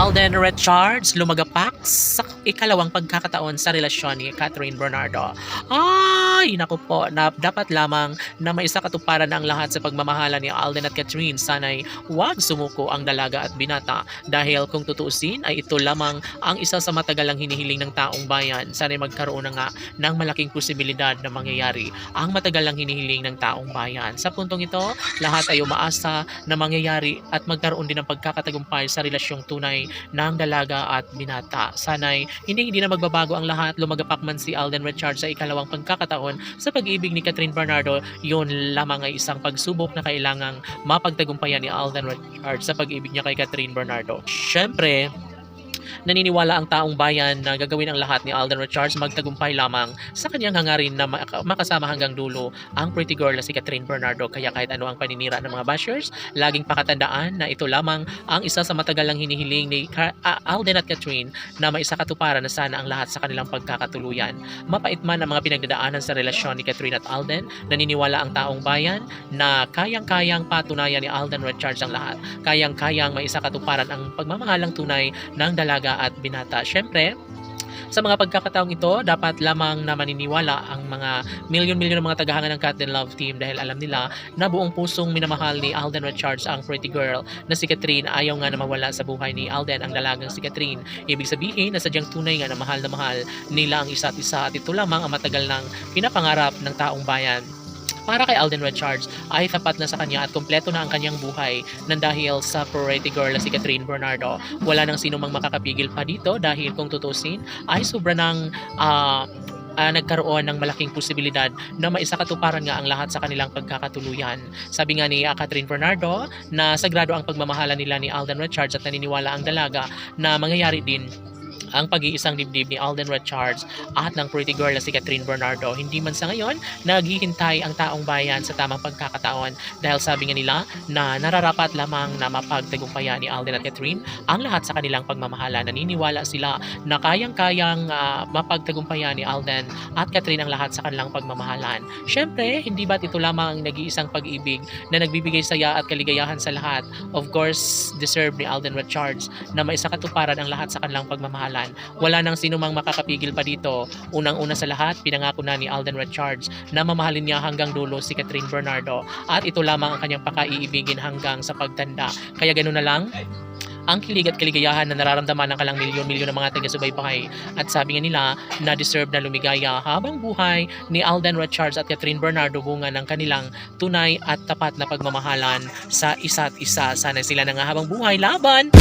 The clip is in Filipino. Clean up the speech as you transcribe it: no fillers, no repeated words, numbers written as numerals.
Alden Richards lumagapak sa ikalawang pagkakataon sa relasyon ni Catherine Bernardo. Ay, naku po, na dapat lamang na maisakatuparan ang lahat sa pagmamahala ni Alden at Catherine. Sana'y huwag sumuko ang dalaga at binata dahil kung tutuusin ay ito lamang ang isa sa matagalang hinihiling ng taong bayan. Sana'y magkaroon na nga ng malaking posibilidad na mangyayari ang matagalang hinihiling ng taong bayan. Sa puntong ito, lahat ay umaasa na mangyayari at magkaroon din ng pagkakatagumpay sa relasyong tunay ng dalaga at binata. Sana'y hindi na magbabago ang lahat. Lumagapak man si Alden Richards sa ikalawang pagkakataon sa pag-ibig ni Catherine Bernardo, yun lamang ay isang pagsubok na kailangang mapagtagumpayan ni Alden Richards sa pag-ibig niya kay Catherine Bernardo. Syempre, naniniwala ang taong bayan na gagawin ang lahat ni Alden Richards magtagumpay lamang sa kanyang hangarin na makasama hanggang dulo ang pretty girl na si Catherine Bernardo. Kaya kahit ano ang paninira ng mga bashers, laging pakatandaan na ito lamang ang isa sa matagalang hinihiling ni Alden at Catherine na maisakatuparan na sana ang lahat sa kanilang pagkakatuluyan. Mapait man ang mga pinagdadaanan sa relasyon ni Catherine at Alden, naniniwala ang taong bayan na kayang-kayang patunayan ni Alden Richards ang lahat. Kayang-kayang maisakatuparan ang pagmamahalang tunay ng dalaga at binata. Syempre, sa mga pagkakataong ito, dapat lamang na maniniwala ang mga milyon-milyon ng mga tagahanga ng Cat and Love Team dahil alam nila na buong pusong minamahal ni Alden Richards ang pretty girl na si Catherine. Ayaw nga na mawala sa buhay ni Alden ang dalagang si Catherine. Ibig sabihin na sadyang tunay nga na mahal nila ang isa't isa at ito lamang ang matagal ng pinapangarap ng taong bayan. Para kay Alden Richards ay tapat na sa kanya at kompleto na ang kanyang buhay nang dahil sa pretty girl na si Catherine Bernardo. Wala nang sino mang makakapigil pa dito dahil kung tutusin ay sobra nang nagkaroon ng malaking posibilidad na maisakatuparan nga ang lahat sa kanilang pagkakatuluyan. Sabi nga ni Catherine Bernardo na sagrado ang pagmamahala nila ni Alden Richards at naniniwala ang dalaga na mangyayari din ang pag-iisang dibdib ni Alden Richards at ng pretty girl na si Catherine Bernardo. Hindi man sa ngayon naghihintay ang taong bayan sa tamang pagkakataon dahil sabi nga nila na nararapat lamang na mapagtagumpayan ni Alden at Catherine ang lahat sa kanilang pagmamahala. Naniniwala sila na kayang-kayang mapagtagumpayan ni Alden at Catherine ang lahat sa kanilang pagmamahalan. Syempre, hindi ba't ito lamang ang nag-iisang pag-ibig na nagbibigay saya at kaligayahan sa lahat? Of course, deserve ni Alden Richards na maisakatuparan ang lahat sa kanilang pagmamahalan. Wala nang sino mang makakapigil pa dito. Unang-una sa lahat, pinangako na ni Alden Richards na mamahalin niya hanggang dulo si Catherine Bernardo at ito lamang ang kanyang pakaiibigin hanggang sa pagtanda. Kaya ganoon na lang ang kilig at kaligayahan na nararamdaman ng kalang milyon-milyon ng mga taga-subaybay. At sabi nga nila na deserve na lumigaya habang buhay ni Alden Richards at Catherine Bernardo bunga ng kanilang tunay at tapat na pagmamahalan sa isa't isa. Sana sila na nga habang buhay laban!